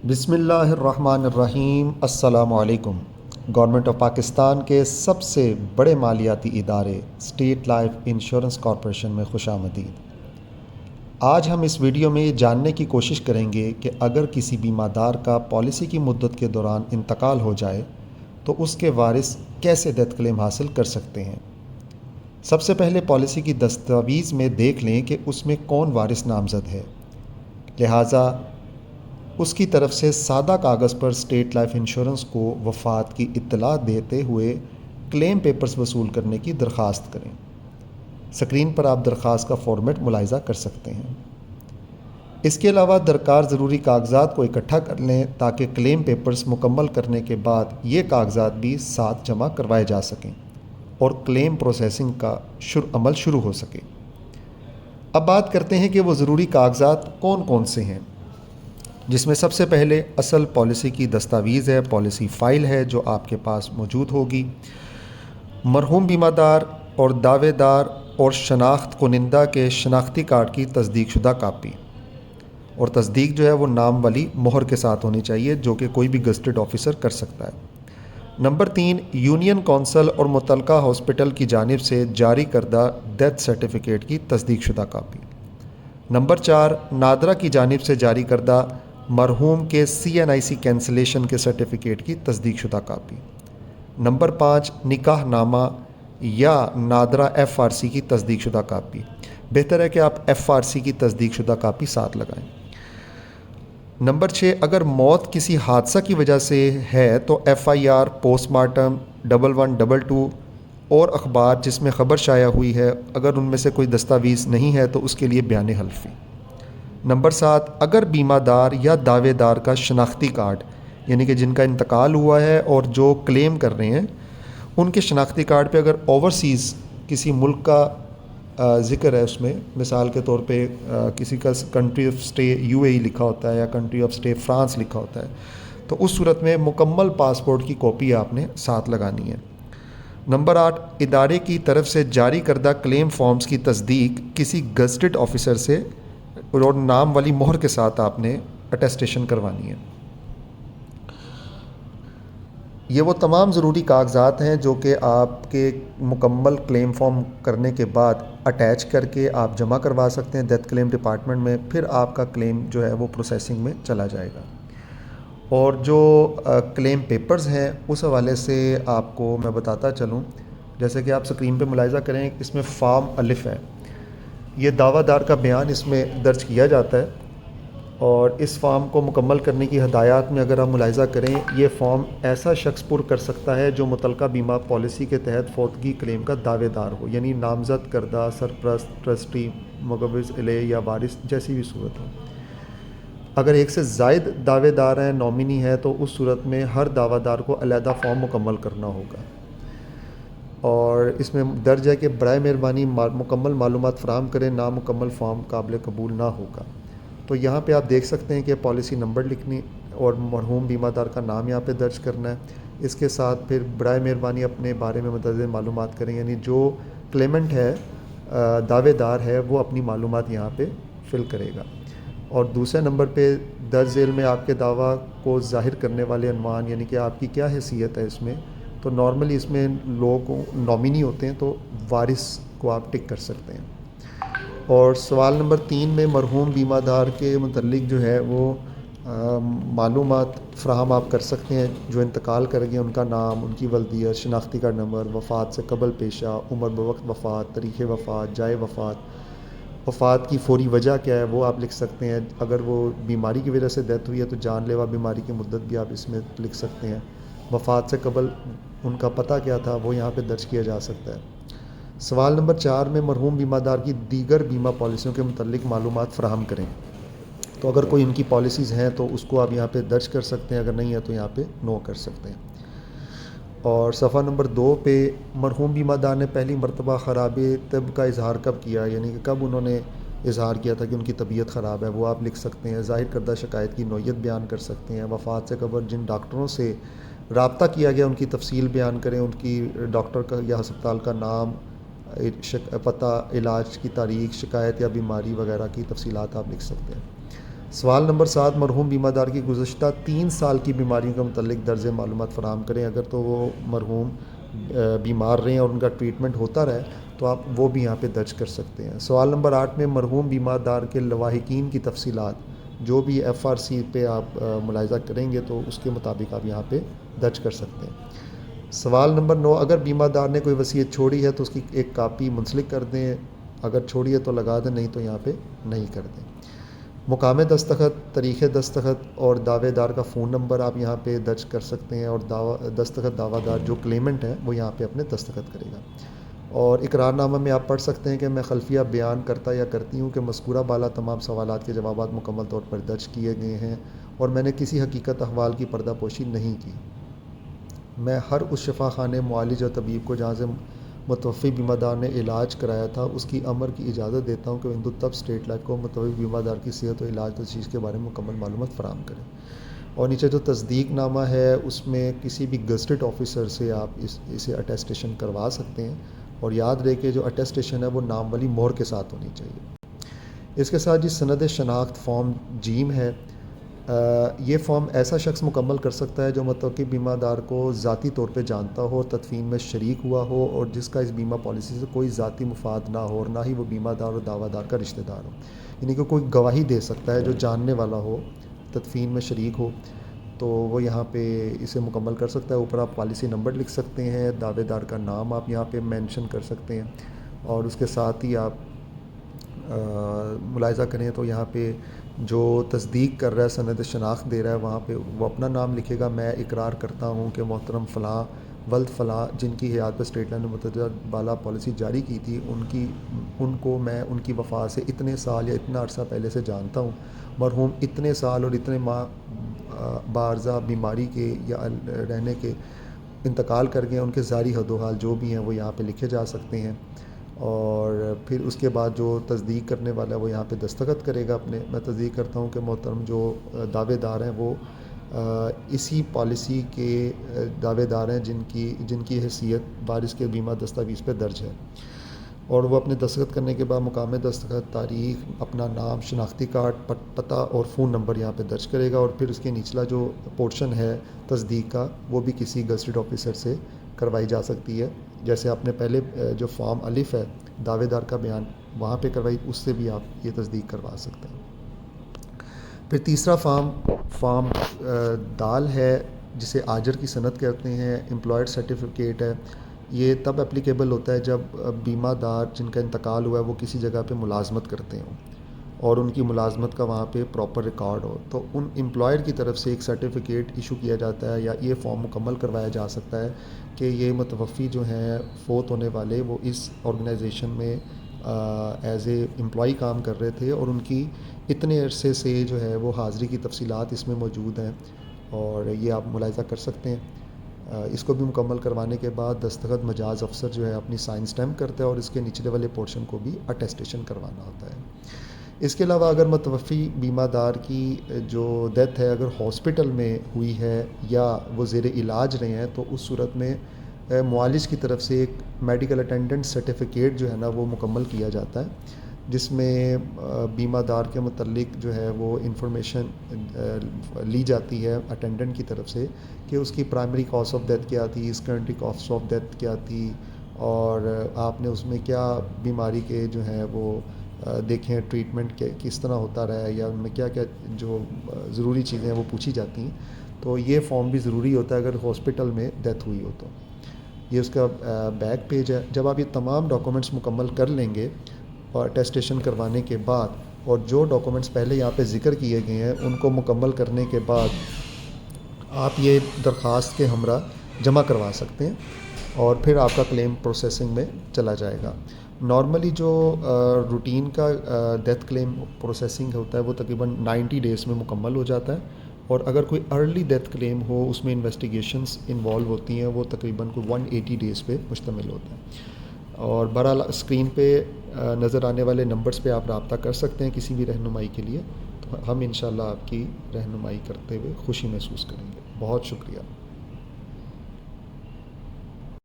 بسم اللہ الرحمن الرحیم۔ السلام علیکم۔ گورنمنٹ آف پاکستان کے سب سے بڑے مالیاتی ادارے اسٹیٹ لائف انشورنس کارپوریشن میں خوش آمدید۔ آج ہم اس ویڈیو میں یہ جاننے کی کوشش کریں گے کہ اگر کسی بیمہ دار کا پالیسی کی مدت کے دوران انتقال ہو جائے تو اس کے وارث کیسے ڈیتھ کلیم حاصل کر سکتے ہیں۔ سب سے پہلے پالیسی کی دستاویز میں دیکھ لیں کہ اس میں کون وارث نامزد ہے، لہٰذا اس کی طرف سے سادہ کاغذ پر اسٹیٹ لائف انشورنس کو وفات کی اطلاع دیتے ہوئے کلیم پیپرز وصول کرنے کی درخواست کریں۔ سکرین پر آپ درخواست کا فارمیٹ ملاحظہ کر سکتے ہیں۔ اس کے علاوہ درکار ضروری کاغذات کو اکٹھا کر لیں تاکہ کلیم پیپرز مکمل کرنے کے بعد یہ کاغذات بھی ساتھ جمع کروائے جا سکیں اور کلیم پروسیسنگ کا عمل شروع ہو سکے۔ اب بات کرتے ہیں کہ وہ ضروری کاغذات کون کون سے ہیں، جس میں سب سے پہلے اصل پالیسی کی دستاویز ہے، پالیسی فائل ہے جو آپ کے پاس موجود ہوگی، مرحوم بیمہ دار اور دعوے دار اور شناخت کنندہ کے شناختی کارڈ کی تصدیق شدہ کاپی، اور تصدیق جو ہے وہ نام والی مہر کے ساتھ ہونی چاہیے جو کہ کوئی بھی گزٹڈ آفیسر کر سکتا ہے۔ نمبر 3، یونین کونسل اور متعلقہ ہاسپٹل کی جانب سے جاری کردہ ڈیتھ سرٹیفکیٹ کی تصدیق شدہ کاپی۔ نمبر 4، نادرا کی جانب سے جاری کردہ مرحوم کے CNIC کینسلیشن کے سرٹیفکیٹ کی تصدیق شدہ کاپی۔ نمبر 5، نکاح نامہ یا نادرا FRC کی تصدیق شدہ کاپی۔ بہتر ہے کہ آپ FRC کی تصدیق شدہ کاپی ساتھ لگائیں۔ نمبر 6، اگر موت کسی حادثہ کی وجہ سے ہے تو FIR، پوسٹ مارٹم، 1122 اور اخبار جس میں خبر شائع ہوئی ہے، اگر ان میں سے کوئی دستاویز نہیں ہے تو اس کے لیے بیان حلفی۔ نمبر 7، اگر بیمہ دار یا دعوے دار کا شناختی کارڈ، یعنی کہ جن کا انتقال ہوا ہے اور جو کلیم کر رہے ہیں، ان کے شناختی کارڈ پہ اگر اوورسیز کسی ملک کا ذکر ہے، اس میں مثال کے طور پہ کسی کا کنٹری آف اسٹے UAE لکھا ہوتا ہے یا کنٹری آف اسٹے فرانس لکھا ہوتا ہے، تو اس صورت میں مکمل پاسپورٹ کی کاپی آپ نے ساتھ لگانی ہے۔ نمبر 8، ادارے کی طرف سے جاری کردہ کلیم فارمز کی تصدیق کسی گزٹڈ آفیسر سے اور نام والی مہر کے ساتھ آپ نے اٹیسٹیشن کروانی ہے۔ یہ وہ تمام ضروری کاغذات ہیں جو کہ آپ کے مکمل کلیم فارم کرنے کے بعد اٹیچ کر کے آپ جمع کروا سکتے ہیں ڈیتھ کلیم ڈپارٹمنٹ میں، پھر آپ کا کلیم جو ہے وہ پروسیسنگ میں چلا جائے گا۔ اور جو کلیم پیپرز ہیں اس حوالے سے آپ کو میں بتاتا چلوں، جیسے کہ آپ سکرین پہ ملاحظہ کریں، اس میں فارم الف ہے، یہ دعویٰ دار کا بیان اس میں درج کیا جاتا ہے، اور اس فارم کو مکمل کرنے کی ہدایات میں اگر آپ ملاحظہ کریں، یہ فارم ایسا شخص پر کر سکتا ہے جو متعلقہ بیمہ پالیسی کے تحت فوتگی کلیم کا دعوے دار ہو، یعنی نامزد کردہ، سرپرست، ٹرسٹی، مگوز الیہ یا وارث جیسی بھی صورت ہو۔ اگر ایک سے زائد دعوے دار ہیں، نومینی ہے، تو اس صورت میں ہر دعویٰ دار کو علیحدہ فارم مکمل کرنا ہوگا، اور اس میں درج ہے کہ برائے مہربانی مکمل معلومات فراہم کریں، نامکمل فارم قابل قبول نہ ہوگا۔ تو یہاں پہ آپ دیکھ سکتے ہیں کہ پالیسی نمبر لکھنی اور مرحوم بیمہ دار کا نام یہاں پہ درج کرنا ہے، اس کے ساتھ پھر برائے مہربانی اپنے بارے میں متعدد معلومات کریں، یعنی جو کلیمنٹ ہے، دعوے دار ہے، وہ اپنی معلومات یہاں پہ فل کرے گا۔ اور دوسرے نمبر پہ درج ذیل میں آپ کے دعویٰ کو ظاہر کرنے والے عنوان، یعنی کہ آپ کی کیا حیثیت ہے اس میں، تو نارملی اس میں لوگ نامینی ہوتے ہیں تو وارث کو آپ ٹک کر سکتے ہیں۔ اور سوال نمبر 3 میں مرحوم بیمہ دار کے متعلق جو ہے وہ معلومات فراہم آپ کر سکتے ہیں، جو انتقال کر گئے ان کا نام، ان کی ولدیت، شناختی کارڈ نمبر، وفات سے قبل پیشہ، عمر بوقت وفات، تاریخ وفات، جائے وفات، وفات کی فوری وجہ کیا ہے وہ آپ لکھ سکتے ہیں، اگر وہ بیماری کی وجہ سے ڈیتھ ہوئی ہے تو جان لیوا بیماری کی مدت بھی آپ اس میں لکھ سکتے ہیں، وفات سے قبل ان کا پتہ کیا تھا وہ یہاں پہ درج کیا جا سکتا ہے۔ سوال نمبر 4 میں مرحوم بیمہ دار کی دیگر بیمہ پالیسیوں کے متعلق معلومات فراہم کریں، تو اگر کوئی ان کی پالیسیز ہیں تو اس کو آپ یہاں پہ درج کر سکتے ہیں، اگر نہیں ہے تو یہاں پہ نو کر سکتے ہیں۔ اور صفحہ نمبر 2 پہ مرحوم بیمہ دار نے پہلی مرتبہ خراب طب کا اظہار کب کیا، یعنی کہ کب انہوں نے اظہار کیا تھا کہ ان کی طبیعت خراب ہے، وہ آپ لکھ سکتے ہیں۔ ظاہر کردہ شکایت کی نوعیت بیان کر سکتے ہیں۔ وفات سے قبل جن ڈاکٹروں سے رابطہ کیا گیا ان کی تفصیل بیان کریں، ان کی ڈاکٹر کا یا ہسپتال کا نام، پتہ، علاج کی تاریخ، شکایت یا بیماری وغیرہ کی تفصیلات آپ لکھ سکتے ہیں۔ سوال نمبر 7، مرحوم بیمہ دار کی گزشتہ 3 سال کی بیماریوں کے متعلق درج معلومات فراہم کریں۔ اگر تو وہ مرحوم بیمار رہے ہیں اور ان کا ٹریٹمنٹ ہوتا رہے تو آپ وہ بھی یہاں پہ درج کر سکتے ہیں۔ سوال نمبر 8 میں مرحوم بیمہ دار کے لواحقین کی تفصیلات جو بھی ایف آر سی پہ آپ ملاحظہ کریں گے تو اس کے مطابق آپ یہاں پہ درج کر سکتے ہیں۔ سوال نمبر 9، اگر بیمہ دار نے کوئی وصیت چھوڑی ہے تو اس کی ایک کاپی منسلک کر دیں، اگر چھوڑی ہے تو لگا دیں، نہیں تو یہاں پہ نہیں کر دیں۔ مقام دستخط، تاریخ دستخط اور دعوے دار کا فون نمبر آپ یہاں پہ درج کر سکتے ہیں، اور دستخط دعویٰ دار جو کلیمنٹ ہے وہ یہاں پہ اپنے دستخط کرے گا۔ اور اقرار نامہ میں آپ پڑھ سکتے ہیں کہ میں خلفیہ بیان کرتا یا کرتی ہوں کہ مذکورہ بالا تمام سوالات کے جوابات مکمل طور پر درج کیے گئے ہیں اور میں نے کسی حقیقت احوال کی پردہ پوشی نہیں کی۔ میں ہر اس شفا خانے، معالج اور طبیب کو جہاں سے متوفی بیمہ دار نے علاج کرایا تھا اس کی امر کی اجازت دیتا ہوں کہ ہندو طب اسٹیٹ لائف کو متوفی بیمہ دار کی صحت و علاج تشخیص کے بارے میں مکمل معلومات فراہم کریں۔ اور نیچے جو تصدیق نامہ ہے اس میں کسی بھی گزٹڈ آفیسر سے آپ اسے اٹیسٹیشن کروا سکتے ہیں، اور یاد رہے کہ جو اٹیسٹیشن ہے وہ نام والی مہر کے ساتھ ہونی چاہیے۔ اس کے ساتھ جی سند شناخت فارم جیم ہے۔ یہ فارم ایسا شخص مکمل کر سکتا ہے جو متوقع بیمہ دار کو ذاتی طور پہ جانتا ہو، تدفین میں شریک ہوا ہو اور جس کا اس بیمہ پالیسی سے کوئی ذاتی مفاد نہ ہو، اور نہ ہی وہ بیمہ دار اور دعویٰ دار کا رشتہ دار ہو، یعنی کہ کوئی گواہی دے سکتا ہے جو جاننے والا ہو، تدفین میں شریک ہو، تو وہ یہاں پہ اسے مکمل کر سکتا ہے۔ اوپر آپ پالیسی نمبر لکھ سکتے ہیں، دعوے دار کا نام آپ یہاں پہ مینشن کر سکتے ہیں، اور اس کے ساتھ ہی آپ ملاحظہ کریں تو یہاں پہ جو تصدیق کر رہا ہے، سند شناخت دے رہا ہے، وہاں پہ وہ اپنا نام لکھے گا۔ میں اقرار کرتا ہوں کہ محترم فلاں ولد فلاں جن کی حیات پر اسٹیٹ لائن نے متعدد بالا پالیسی جاری کی تھی، ان کو میں ان کی وفات سے اتنے سال یا اتنا عرصہ پہلے سے جانتا ہوں۔ مرحوم اتنے سال اور اتنے ماہ بارزہ بیماری کے یا رہنے کے انتقال کر گئے، ان کے ظاہری حد و حال جو بھی ہیں وہ یہاں پہ لکھے جا سکتے ہیں۔ اور پھر اس کے بعد جو تصدیق کرنے والا ہے وہ یہاں پہ دستخط کرے گا اپنے۔ میں تصدیق کرتا ہوں کہ محترم جو دعوے دار ہیں وہ اسی پالیسی کے دعوے دار ہیں جن کی حیثیت وارث کے بیمہ دستاویز پہ درج ہے، اور وہ اپنے دستخط کرنے کے بعد مقام دستخط، تاریخ، اپنا نام، شناختی کارڈ، پتہ اور فون نمبر یہاں پہ درج کرے گا، اور پھر اس کے نچلا جو پورشن ہے تصدیق کا وہ بھی کسی گزٹڈ آفیسر سے کروائی جا سکتی ہے، جیسے آپ نے پہلے جو فارم الف ہے دعوے دار کا بیان وہاں پہ کروائی، اس سے بھی آپ یہ تصدیق کروا سکتے ہیں۔ پھر تیسرا فارم دال ہے جسے آجر کی صنعت کہتے ہیں، امپلائڈ سرٹیفکیٹ ہے۔ یہ تب اپلیکیبل ہوتا ہے جب بیمہ دار جن کا انتقال ہوا ہے وہ کسی جگہ پہ ملازمت کرتے ہوں اور ان کی ملازمت کا وہاں پہ پراپر ریکارڈ ہو، تو ان امپلائر کی طرف سے ایک سرٹیفکیٹ ایشو کیا جاتا ہے یا یہ فارم مکمل کروایا جا سکتا ہے کہ یہ متوفی جو ہیں فوت ہونے والے وہ اس آرگنائزیشن میں ایز اے امپلائی کام کر رہے تھے، اور ان کی اتنے عرصے سے جو ہے وہ حاضری کی تفصیلات اس میں موجود ہیں، اور یہ آپ ملاحظہ کر سکتے ہیں۔ اس کو بھی مکمل کروانے کے بعد دستخط مجاز افسر جو ہے اپنی سائن اسٹیمپ کرتا ہے، اور اس کے نچلے والے پورشن کو بھی اٹیسٹیشن کروانا ہوتا ہے۔ اس کے علاوہ اگر متوفی بیمہ دار کی جو ڈیتھ ہے اگر ہاسپٹل میں ہوئی ہے یا وہ زیر علاج رہے ہیں تو اس صورت میں معالج کی طرف سے ایک میڈیکل اٹینڈنٹ سرٹیفکیٹ جو ہے نا وہ مکمل کیا جاتا ہے، جس میں بیمہ دار کے متعلق جو ہے وہ انفارمیشن لی جاتی ہے اٹینڈنٹ کی طرف سے کہ اس کی پرائمری کاز آف ڈیتھ کیا تھی، سیکنڈری کاز آف ڈیتھ کیا تھی، اور آپ نے اس میں کیا بیماری کے جو ہیں وہ دیکھیں ٹریٹمنٹ کے کس طرح ہوتا رہا ہے، یا ان میں کیا کیا جو ضروری چیزیں ہیں وہ پوچھی جاتی ہیں۔ تو یہ فارم بھی ضروری ہوتا ہے اگر ہاسپٹل میں ڈیتھ ہوئی ہو تو۔ یہ اس کا بیک پیج ہے۔ جب آپ یہ تمام ڈاکومنٹس مکمل کر لیں گے اور اٹیسٹیشن کروانے کے بعد، اور جو ڈاکومنٹس پہلے یہاں پہ ذکر کیے گئے ہیں ان کو مکمل کرنے کے بعد آپ یہ درخواست کے ہمراہ جمع کروا سکتے ہیں، اور پھر آپ کا کلیم پروسیسنگ میں چلا جائے گا۔ نارملی جو روٹین کا ڈیتھ کلیم پروسیسنگ ہوتا ہے وہ تقریباً 90 ڈیز میں مکمل ہو جاتا ہے، اور اگر کوئی ارلی ڈیتھ کلیم ہو اس میں انویسٹیگیشنز انوالو ہوتی ہیں، وہ تقریباً کوئی 180 ڈیز پہ مشتمل ہوتا ہے۔ اور بہرحال اسکرین پہ نظر آنے والے نمبرز پہ آپ رابطہ کر سکتے ہیں کسی بھی رہنمائی کے لیے، تو ہم انشاءاللہ آپ کی رہنمائی کرتے ہوئے خوشی محسوس کریں گے۔ بہت شکریہ۔